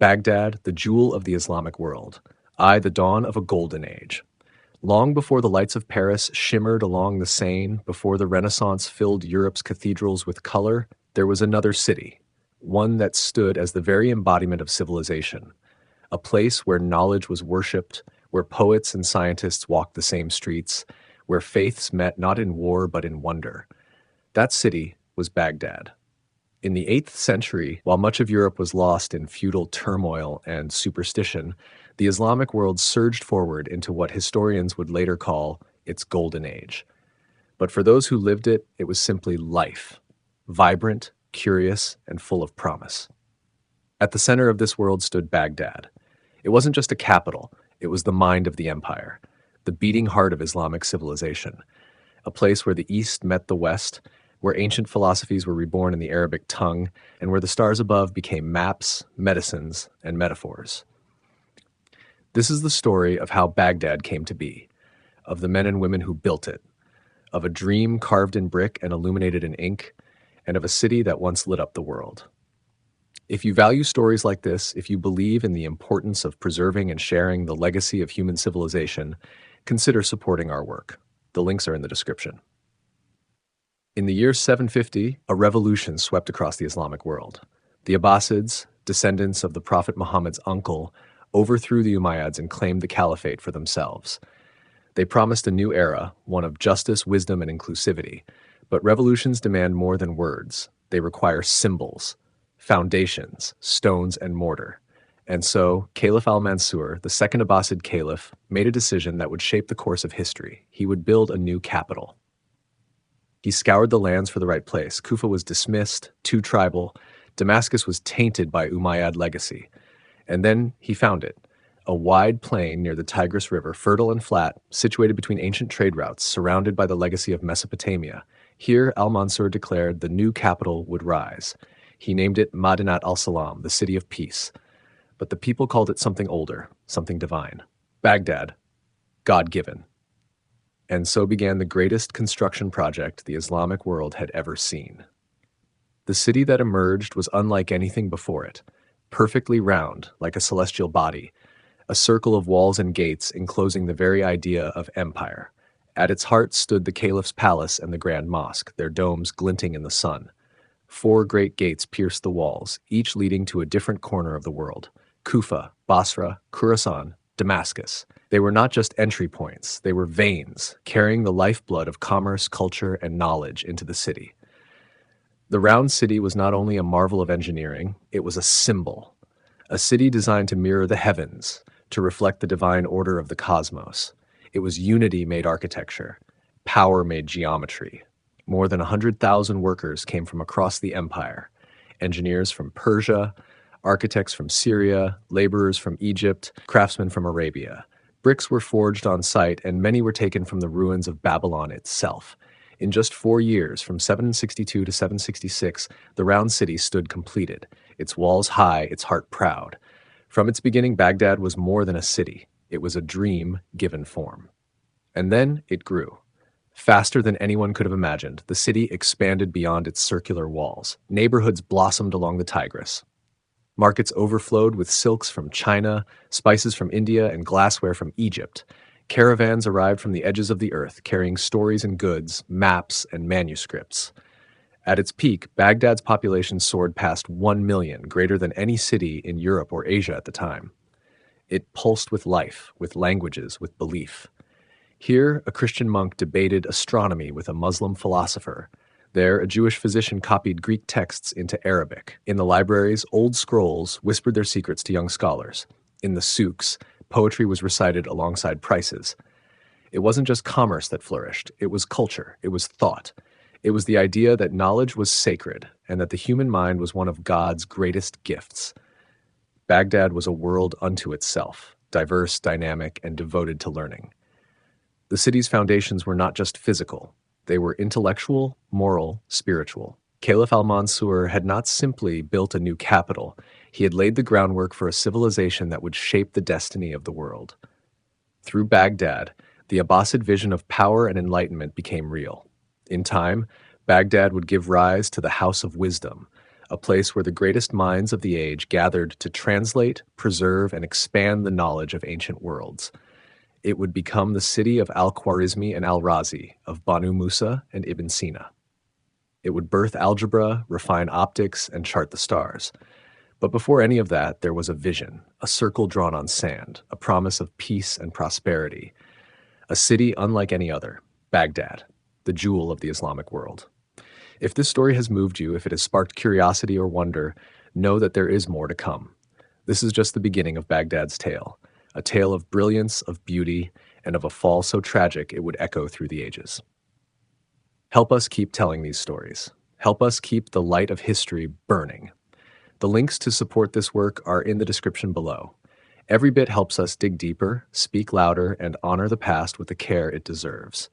Baghdad, the jewel of the Islamic world. The dawn of a golden age. Long before the lights of Paris shimmered along the Seine, before the Renaissance filled Europe's cathedrals with color, there was another city, one that stood as the very embodiment of civilization, a place where knowledge was worshipped, where poets and scientists walked the same streets, where faiths met not in war but in wonder. That city was Baghdad. In the 8th century, while much of Europe was lost in feudal turmoil and superstition, the Islamic world surged forward into what historians would later call its golden age. But for those who lived it, it was simply life, vibrant, curious, and full of promise. At the center of this world stood Baghdad. It wasn't just a capital, it was the mind of the empire, the beating heart of Islamic civilization, a place where the East met the West, where ancient philosophies were reborn in the Arabic tongue, and where the stars above became maps, medicines, and metaphors. This is the story of how Baghdad came to be, of the men and women who built it, of a dream carved in brick and illuminated in ink, and of a city that once lit up the world. If you value stories like this, if you believe in the importance of preserving and sharing the legacy of human civilization, consider supporting our work. The links are in the description. In the year 750, a revolution swept across the Islamic world. The Abbasids, descendants of the Prophet Muhammad's uncle, overthrew the Umayyads and claimed the caliphate for themselves. They promised a new era, one of justice, wisdom, and inclusivity. But revolutions demand more than words. They require symbols, foundations, stones, and mortar. And so, Caliph Al-Mansur, the second Abbasid caliph, made a decision that would shape the course of history. He would build a new capital. He scoured the lands for the right place. Kufa was dismissed, too tribal. Damascus was tainted by Umayyad legacy. And then he found it, a wide plain near the Tigris River, fertile and flat, situated between ancient trade routes, surrounded by the legacy of Mesopotamia. Here, Al-Mansur declared the new capital would rise. He named it Madinat al-Salam, the city of peace. But the people called it something older, something divine. Baghdad, God-given. And so began the greatest construction project the Islamic world had ever seen. The city that emerged was unlike anything before it, perfectly round, like a celestial body, a circle of walls and gates enclosing the very idea of empire. At its heart stood the caliph's palace and the grand mosque, their domes glinting in the sun. 4 great gates pierced the walls, each leading to a different corner of the world: Kufa, Basra, Khorasan, Damascus. They were not just entry points, they were veins, carrying the lifeblood of commerce, culture, and knowledge into the city. The round city was not only a marvel of engineering, it was a symbol. A city designed to mirror the heavens, to reflect the divine order of the cosmos. It was unity made architecture, power made geometry. More than 100,000 workers came from across the empire, engineers from Persia, architects from Syria, laborers from Egypt, craftsmen from Arabia. Bricks were forged on site, and many were taken from the ruins of Babylon itself. In just 4 years, from 762 to 766, the round city stood completed, its walls high, its heart proud. From its beginning, Baghdad was more than a city. It was a dream given form. And then it grew. Faster than anyone could have imagined, the city expanded beyond its circular walls. Neighborhoods blossomed along the Tigris. Markets overflowed with silks from China, spices from India, and glassware from Egypt. Caravans arrived from the edges of the earth, carrying stories and goods, maps, and manuscripts. At its peak, Baghdad's population soared past 1 million, greater than any city in Europe or Asia at the time. It pulsed with life, with languages, with belief. Here, a Christian monk debated astronomy with a Muslim philosopher. There, a Jewish physician copied Greek texts into Arabic. In the libraries, old scrolls whispered their secrets to young scholars. In the souks, poetry was recited alongside prices. It wasn't just commerce that flourished. It was culture. It was thought. It was the idea that knowledge was sacred and that the human mind was one of God's greatest gifts. Baghdad was a world unto itself, diverse, dynamic, and devoted to learning. The city's foundations were not just physical. They were intellectual, moral, spiritual. Caliph Al-Mansur had not simply built a new capital. He had laid the groundwork for a civilization that would shape the destiny of the world. Through Baghdad, the Abbasid vision of power and enlightenment became real. In time, Baghdad would give rise to the House of Wisdom, a place where the greatest minds of the age gathered to translate, preserve, and expand the knowledge of ancient worlds. It would become the city of Al-Khwarizmi and Al-Razi, of Banu Musa and Ibn Sina. It would birth algebra, refine optics, and chart the stars. But before any of that, there was a vision, a circle drawn on sand, a promise of peace and prosperity. A city unlike any other, Baghdad, the jewel of the Islamic world. If this story has moved you, if it has sparked curiosity or wonder, know that there is more to come. This is just the beginning of Baghdad's tale, a tale of brilliance, of beauty, and of a fall so tragic it would echo through the ages. Help us keep telling these stories. Help us keep the light of history burning. The links to support this work are in the description below. Every bit helps us dig deeper, speak louder, and honor the past with the care it deserves.